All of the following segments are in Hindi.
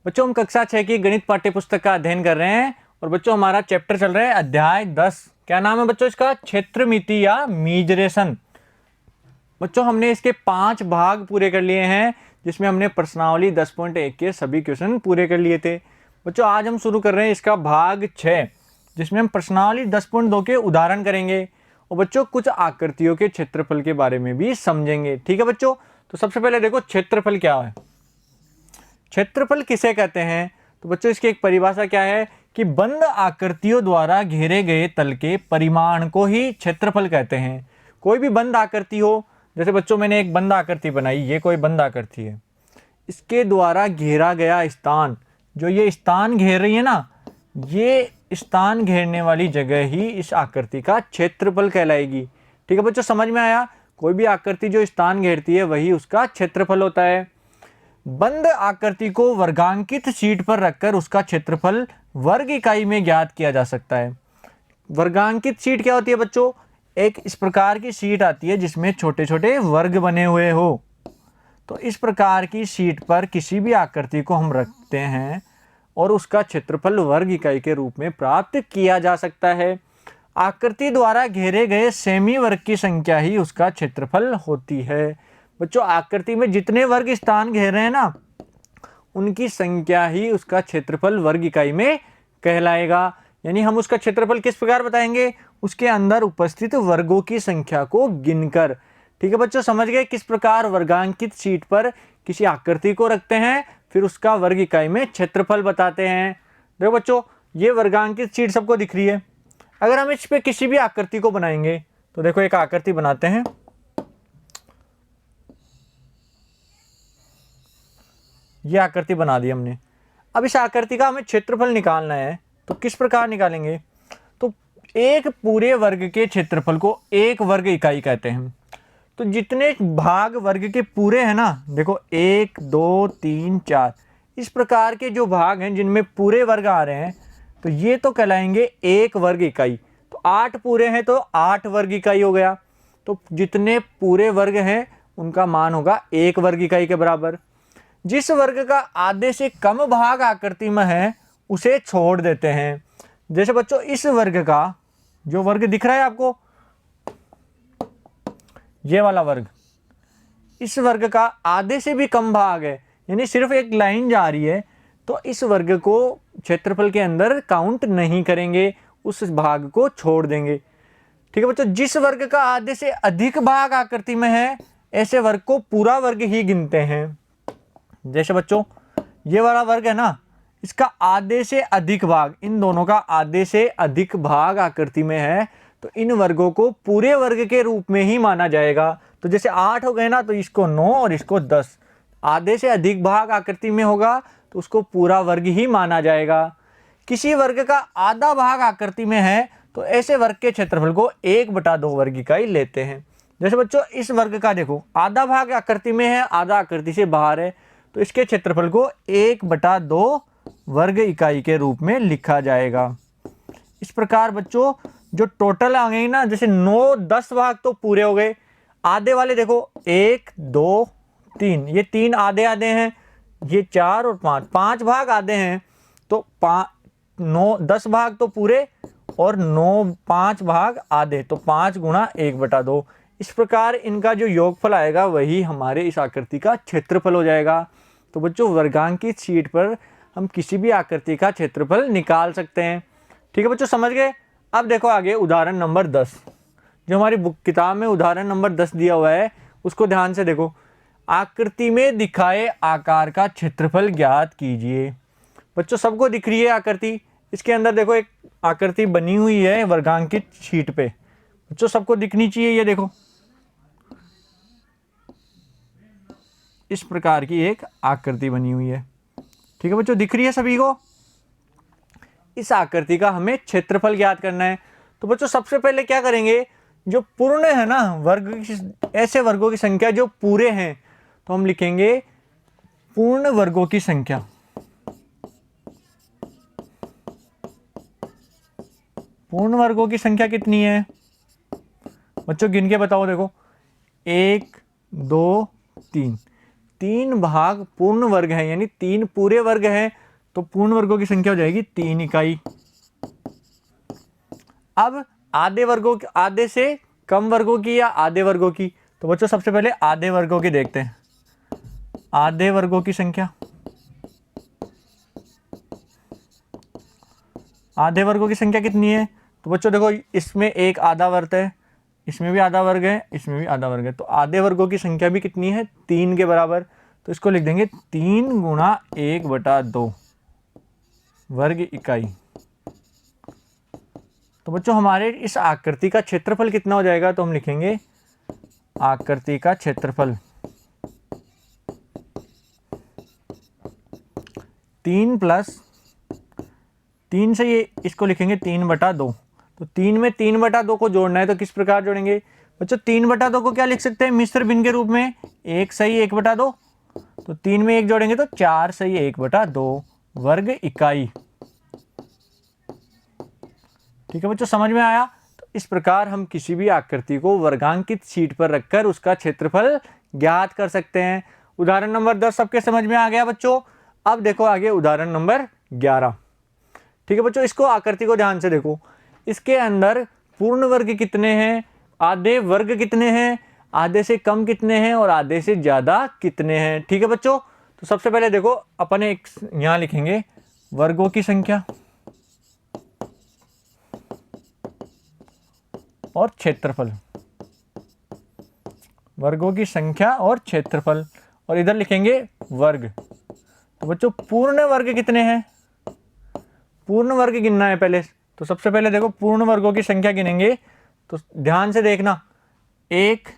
बच्चों हम कक्षा 6 की गणित पाठ्य पुस्तक का अध्ययन कर रहे हैं और बच्चों हमारा चैप्टर चल रहा है अध्याय 10। क्या नाम है बच्चों इसका? क्षेत्रमिति या मीजरेशन। बच्चों हमने इसके 5 भाग पूरे कर लिए हैं, जिसमें हमने प्रश्नावली 10.1 के सभी क्वेश्चन पूरे कर लिए थे। बच्चों आज हम शुरू कर रहे हैं इसका भाग 6, जिसमें हम प्रश्नावली 10.2 के उदाहरण करेंगे और बच्चों कुछ आकृतियों के क्षेत्रफल के बारे में भी समझेंगे। ठीक है बच्चों, तो सबसे पहले देखो क्षेत्रफल क्या है, क्षेत्रफल किसे कहते हैं। तो बच्चों इसकी एक परिभाषा क्या है कि बंद आकृतियों द्वारा घेरे गए तल के परिमाण को ही क्षेत्रफल कहते हैं। कोई भी बंद आकृति हो, जैसे बच्चों मैंने एक बंद आकृति बनाई, ये कोई बंद आकृति है, इसके द्वारा घेरा गया स्थान, जो ये स्थान घेर रही है ना, ये स्थान घेरने वाली जगह ही इस आकृति का क्षेत्रफल कहलाएगी। ठीक है बच्चों, समझ में आया? कोई भी आकृति जो स्थान घेरती है वही उसका क्षेत्रफल होता है। बंद आकृति को वर्गांकित शीट पर रखकर उसका क्षेत्रफल वर्ग इकाई में ज्ञात किया जा सकता है। वर्गांकित शीट क्या होती है बच्चों? एक इस प्रकार की शीट आती है जिसमें छोटे छोटे वर्ग बने हुए हो। तो इस प्रकार की शीट पर किसी भी आकृति को हम रखते हैं और उसका क्षेत्रफल वर्ग इकाई के रूप में प्राप्त किया जा सकता है। आकृति द्वारा घेरे गए सेमी वर्ग की संख्या ही उसका क्षेत्रफल होती है। बच्चों आकृति में जितने वर्ग स्थान घेर रहे हैं ना, उनकी संख्या ही उसका क्षेत्रफल वर्ग इकाई में कहलाएगा। यानी हम उसका क्षेत्रफल किस प्रकार बताएंगे? उसके अंदर उपस्थित वर्गों की संख्या को गिनकर। ठीक है बच्चों, समझ गए किस प्रकार वर्गांकित शीट पर किसी आकृति को रखते हैं, फिर उसका वर्ग इकाई में क्षेत्रफल बताते हैं। देखो बच्चों, ये वर्गांकित शीट सबको दिख रही है। अगर हम इस पे किसी भी आकृति को बनाएंगे, तो देखो एक आकृति बनाते हैं। ये आकृति बना दी हमने। अब इस आकृति का हमें क्षेत्रफल निकालना है, तो किस प्रकार निकालेंगे? तो एक पूरे वर्ग के क्षेत्रफल को एक वर्ग इकाई कहते हैं। तो जितने भाग वर्ग के पूरे हैं ना, देखो 1 2 3 4, इस प्रकार के जो भाग हैं जिनमें पूरे वर्ग आ रहे हैं, तो ये तो कहलाएंगे एक वर्ग इकाई। तो 8 पूरे हैं तो 8 वर्ग इकाई हो गया। तो जितने पूरे वर्ग हैं उनका मान होगा एक वर्ग इकाई के बराबर। जिस वर्ग का आधे से कम भाग आकृति में है उसे छोड़ देते हैं। जैसे बच्चों इस वर्ग का, जो वर्ग दिख रहा है आपको, ये वाला वर्ग, इस वर्ग का आधे से भी कम भाग है, यानी सिर्फ एक लाइन जा रही है, तो इस वर्ग को क्षेत्रफल के अंदर काउंट नहीं करेंगे, उस भाग को छोड़ देंगे। ठीक है बच्चों, जिस वर्ग का आधे से अधिक भाग आकृति में है, ऐसे वर्ग को पूरा वर्ग ही गिनते हैं। जैसे बच्चों ये वाला वर्ग है ना, इसका आधे से अधिक भाग, इन दोनों का आधे से अधिक भाग आकृति में है, तो इन वर्गों को पूरे वर्ग के रूप में ही माना जाएगा। तो जैसे 8 हो गए ना, तो इसको 9 और इसको 10, आधे से अधिक भाग आकृति में होगा तो उसको पूरा वर्ग ही माना जाएगा। किसी वर्ग का आधा भाग आकृति में है तो ऐसे वर्ग के क्षेत्रफल को 1/2 वर्ग इकाई लेते हैं। जैसे बच्चों इस वर्ग का देखो, आधा भाग आकृति में है, आधा आकृति से बाहर है, तो इसके क्षेत्रफल को 1/2 वर्ग इकाई के रूप में लिखा जाएगा। इस प्रकार बच्चों जो टोटल आ गई ना, जैसे 9 10 भाग तो पूरे हो गए, आधे वाले देखो 1 2 3, ये 3 आधे आधे हैं, ये 4 और 5 भाग आधे हैं, तो 9 10 भाग तो पूरे और 9 5 भाग आधे, तो 5 गुणा 1/2। इस प्रकार इनका जो योगफल आएगा वही हमारे इस आकृति का क्षेत्रफल हो जाएगा। तो बच्चों वर्गांकित शीट पर हम किसी भी आकृति का क्षेत्रफल निकाल सकते हैं। ठीक है बच्चों, समझ गए? अब देखो आगे उदाहरण नंबर 10, जो हमारी बुक किताब में उदाहरण नंबर 10 दिया हुआ है, उसको ध्यान से देखो। आकृति में दिखाए आकार का क्षेत्रफल ज्ञात कीजिए। बच्चों सबको दिख रही है आकृति, इसके अंदर देखो एक आकृति बनी हुई है वर्गांकित शीट पे, बच्चों सबको दिखनी चाहिए। ये देखो इस प्रकार की एक आकृति बनी हुई है। ठीक है बच्चों, दिख रही है सभी को? इस आकृति का हमें क्षेत्रफल ज्ञात करना है। तो बच्चों सबसे पहले क्या करेंगे, जो पूर्ण है ना वर्ग, ऐसे वर्गों की संख्या जो पूरे हैं, तो हम लिखेंगे पूर्ण वर्गों की संख्या। पूर्ण वर्गों की संख्या कितनी है बच्चों? गिन के बताओ। देखो 1 2 3, 3 भाग पूर्ण वर्ग है, यानी 3 पूरे वर्ग है, तो पूर्ण वर्गों की संख्या हो जाएगी 3 इकाई। अब आधे से कम वर्गों की या आधे वर्गों की, तो बच्चों सबसे पहले आधे वर्गों की देखते हैं। आधे वर्गों की संख्या, आधे वर्गों की संख्या कितनी है? तो बच्चों देखो, इसमें एक आधा वर्ग है, इसमें भी आधा वर्ग है, इसमें भी आधा वर्ग है, तो आधे वर्गों की संख्या भी कितनी है? 3 के बराबर। तो इसको लिख देंगे 3 गुणा 1/2 वर्ग इकाई। तो बच्चों हमारे इस आकृति का क्षेत्रफल कितना हो जाएगा? तो हम लिखेंगे आकृति का क्षेत्रफल 3 प्लस 3 से ये इसको लिखेंगे 3/2। तो 3 में 3/2 को जोड़ना है, तो किस प्रकार जोड़ेंगे बच्चों? 3/2 को क्या लिख सकते हैं मिश्र भिन्न के रूप में? 1 सही 1/2। तो 3 में 1 जोड़ेंगे तो 4 सही 1/2 वर्ग इकाई। ठीक है बच्चों, समझ में आया? तो इस प्रकार हम किसी भी आकृति को वर्गांकित शीट पर रखकर उसका क्षेत्रफल ज्ञात कर सकते हैं। उदाहरण नंबर 10 सबके समझ में आ गया बच्चों? अब देखो आगे उदाहरण नंबर 11। ठीक है बच्चों, इसको आकृति को ध्यान से देखो। इसके अंदर पूर्ण वर्ग कितने हैं, आधे वर्ग कितने हैं, आधे से कम कितने हैं और आधे से ज्यादा कितने हैं। ठीक है बच्चों, तो सबसे पहले देखो अपन एक यहां लिखेंगे वर्गों की संख्या और क्षेत्रफल, वर्गों की संख्या और क्षेत्रफल, और इधर लिखेंगे वर्ग। तो बच्चों पूर्ण वर्ग कितने हैं? पूर्ण वर्ग गिनना है पहले। तो सबसे पहले देखो पूर्ण वर्गों की संख्या गिनेंगे, तो ध्यान से देखना, 1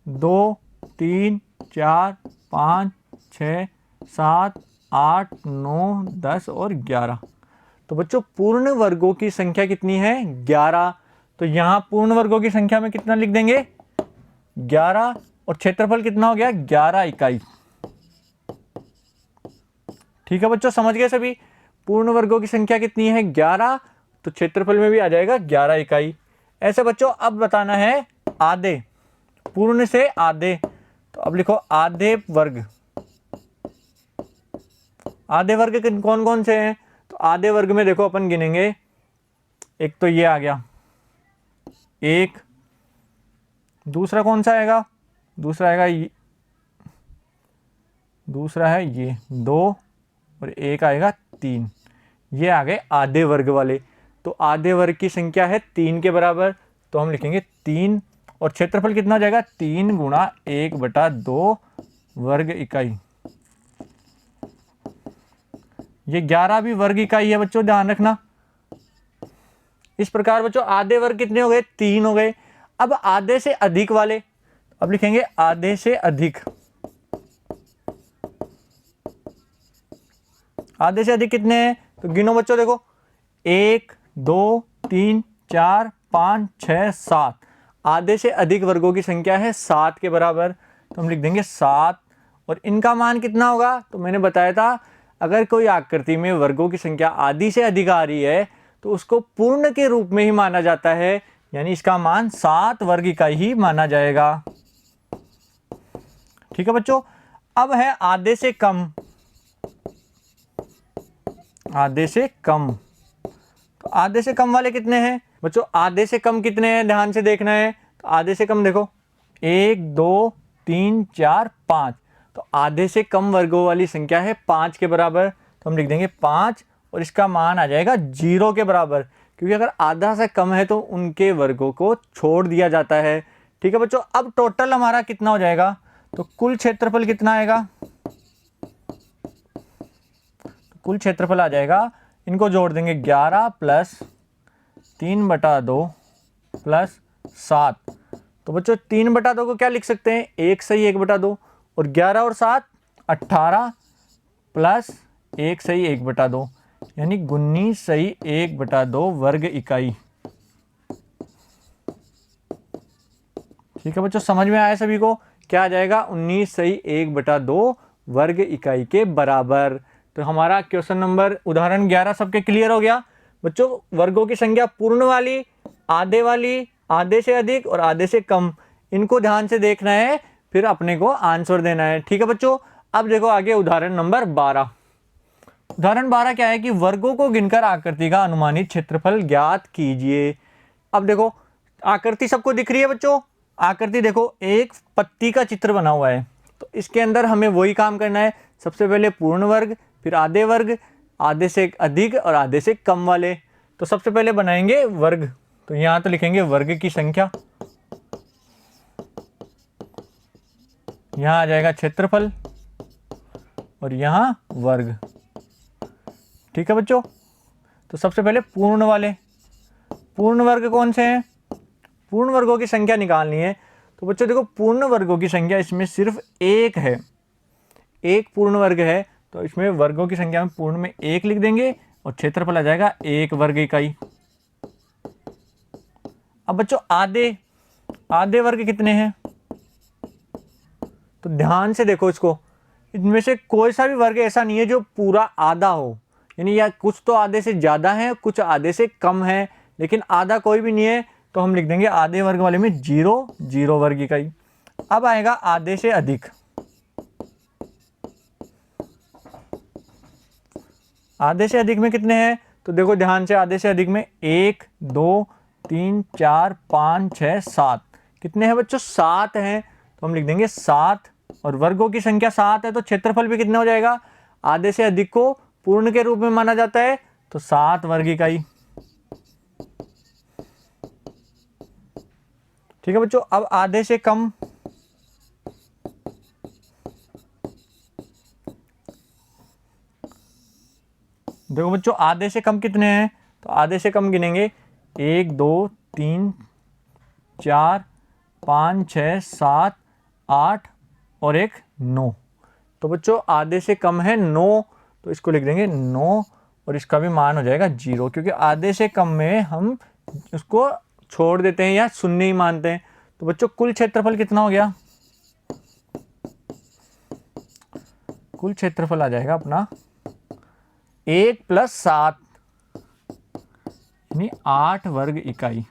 2 3 4 5 6 7 8 9 10 और 11। तो बच्चों पूर्ण वर्गों की संख्या कितनी है? 11। तो यहां पूर्ण वर्गों की संख्या में कितना लिख देंगे? 11, और क्षेत्रफल कितना हो गया? 11 इकाई। ठीक है बच्चों, समझ गए सभी? पूर्ण वर्गों की संख्या कितनी है? 11, तो क्षेत्रफल में भी आ जाएगा 11 इकाई। ऐसे बच्चों अब बताना है आधे, पूर्ण से आधे। तो अब लिखो आधे वर्ग। आधे वर्ग कौन कौन से हैं? तो आधे वर्ग में देखो अपन गिनेंगे, एक तो ये आ गया 1, दूसरा कौन सा आएगा? दूसरा आएगा ये, दूसरा है ये 2, और एक आएगा 3। ये आ गए आधे वर्ग वाले। तो आधे वर्ग की संख्या है 3 के बराबर, तो हम लिखेंगे 3, और क्षेत्रफल कितना हो जाएगा? 3 गुणा 1/2 वर्ग इकाई। ये 11 भी वर्ग इकाई है बच्चों, ध्यान रखना। इस प्रकार बच्चों आधे वर्ग कितने हो गए? 3 हो गए। अब आधे से अधिक वाले, अब लिखेंगे आधे से अधिक। आधे से अधिक कितने हैं? तो गिनो बच्चों, देखो 1 2 3 4 5 6 7। आधे से अधिक वर्गों की संख्या है 7 के बराबर, तो हम लिख देंगे 7। और इनका मान कितना होगा? तो मैंने बताया था, अगर कोई आकृति में वर्गों की संख्या आधी से अधिक आ रही है तो उसको पूर्ण के रूप में ही माना जाता है, यानी इसका मान 7 वर्ग इकाई ही माना जाएगा। ठीक है बच्चों, अब है आधे से कम। आधे से कम, तो आधे से कम वाले कितने हैं बच्चों? आधे से कम कितने हैं ध्यान से देखना है। तो आधे से कम देखो 1 2 3 4 5। तो आधे से कम वर्गों वाली संख्या है 5 के बराबर, तो हम लिख देंगे 5, और इसका मान आ जाएगा 0 के बराबर, क्योंकि अगर आधा से कम है तो उनके वर्गों को छोड़ दिया जाता है। ठीक है बच्चों, अब टोटल हमारा कितना हो जाएगा? तो कुल क्षेत्रफल कितना आएगा? कुल क्षेत्रफल आ जाएगा, इनको जोड़ देंगे 11 प्लस 3/2 प्लस 7। तो बच्चों 3/2 को क्या लिख सकते हैं? 1 सही 1/2, और 11 और 7 18 प्लस 1 सही 1/2, यानी 19 सही 1/2 वर्ग इकाई। ठीक है बच्चों, समझ में आया सभी को? क्या आ जाएगा? 19 सही 1/2 वर्ग इकाई के बराबर। तो हमारा क्वेश्चन नंबर उदाहरण 11 सबके क्लियर हो गया बच्चों। वर्गों की संख्या पूर्ण वाली, आधे से अधिक और आधे से कम, इनको ध्यान से देखना है, फिर अपने को आंसर देना है। ठीक है बच्चों, अब देखो आगे उदाहरण नंबर 12। उदाहरण 12 क्या है कि वर्गों को गिनकर आकृति का अनुमानित क्षेत्रफल ज्ञात कीजिए। अब देखो आकृति सबको दिख रही है बच्चों। आकृति देखो एक पत्ती का चित्र बना हुआ है, तो इसके अंदर हमें वही काम करना है। सबसे पहले पूर्ण वर्ग, फिर आधे वर्ग, आधे से अधिक और आधे से कम वाले। तो सबसे पहले बनाएंगे वर्ग, तो यहाँ तो लिखेंगे वर्ग की संख्या, यहाँ आ जाएगा क्षेत्रफल और यहाँ वर्ग। ठीक है बच्चों, तो सबसे पहले पूर्ण वाले, पूर्ण वर्ग कौन से हैं, पूर्ण वर्गों की संख्या निकालनी है। तो बच्चों देखो पूर्ण वर्गों की संख्या इसमें सिर्फ एक है, एक पूर्ण वर्ग है, तो इसमें वर्गों की संख्या में पूर्ण में एक लिख देंगे और क्षेत्रफल आ जाएगा 1 वर्ग इकाई। अब बच्चों आधे, आधे वर्ग कितने हैं, तो ध्यान से देखो इसको, इनमें से कोई सा भी वर्ग ऐसा नहीं है जो पूरा आधा हो, यानी या कुछ तो आधे से ज़्यादा है, कुछ आधे से कम है, लेकिन आधा कोई भी नहीं है, तो हम लिख देंगे आधे वर्ग वाले में 0 0 वर्ग इकाई। अब आएगा आधे से अधिक, आधे से अधिक में कितने हैं, तो देखो ध्यान से, आधे से अधिक में 1 2 3 4 5 6 7, कितने हैं बच्चों, 7 हैं, तो हम लिख देंगे 7। और वर्गों की संख्या 7 है, तो क्षेत्रफल भी कितना हो जाएगा, आधे से अधिक को पूर्ण के रूप में माना जाता है, तो 7 वर्ग इकाई। ठीक है बच्चों, अब आधे से कम, देखो बच्चों आधे से कम कितने हैं, तो आधे से कम गिनेंगे 1 2 3 4 5 6 7 8 और एक 9। तो बच्चों आधे से कम है 9, तो इसको लिख देंगे 9 और इसका भी मान हो जाएगा 0, क्योंकि आधे से कम में हम उसको छोड़ देते हैं या शून्य ही मानते हैं। तो बच्चों कुल क्षेत्रफल कितना हो गया, कुल क्षेत्रफल आ जाएगा अपना 1 + 7 यानी 8 वर्ग इकाई।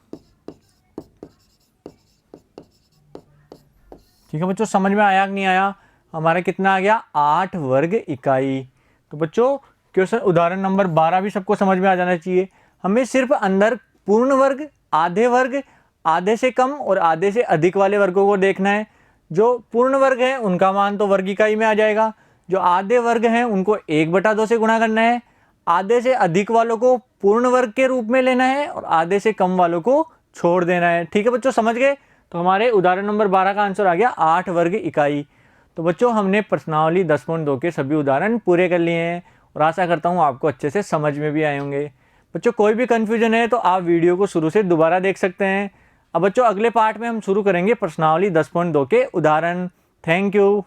ठीक है बच्चों, समझ में आया कि नहीं आया, हमारा कितना आ गया 8 वर्ग इकाई। तो बच्चों क्वेश्चन उदाहरण नंबर 12 भी सबको समझ में आ जाना चाहिए। हमें सिर्फ अंदर पूर्ण वर्ग, आधे वर्ग, आधे से कम और आधे से अधिक वाले वर्गों को देखना है। जो पूर्ण वर्ग है उनका मान तो वर्ग इकाई में आ जाएगा, जो आधे वर्ग हैं उनको 1/2 से गुणा करना है, आधे से अधिक वालों को पूर्ण वर्ग के रूप में लेना है और आधे से कम वालों को छोड़ देना है। ठीक है बच्चों, समझ गए। तो हमारे उदाहरण नंबर 12 का आंसर आ गया 8 वर्ग इकाई। तो बच्चों हमने प्रश्नावली 10.2 के सभी उदाहरण पूरे कर लिए हैं और आशा करता हूँ आपको अच्छे से समझ में भी आए होंगे। बच्चों कोई भी कन्फ्यूजन है तो आप वीडियो को शुरू से दोबारा देख सकते हैं। अब बच्चों अगले पार्ट में हम शुरू करेंगे प्रश्नावली 10.2 के उदाहरण। Thank you.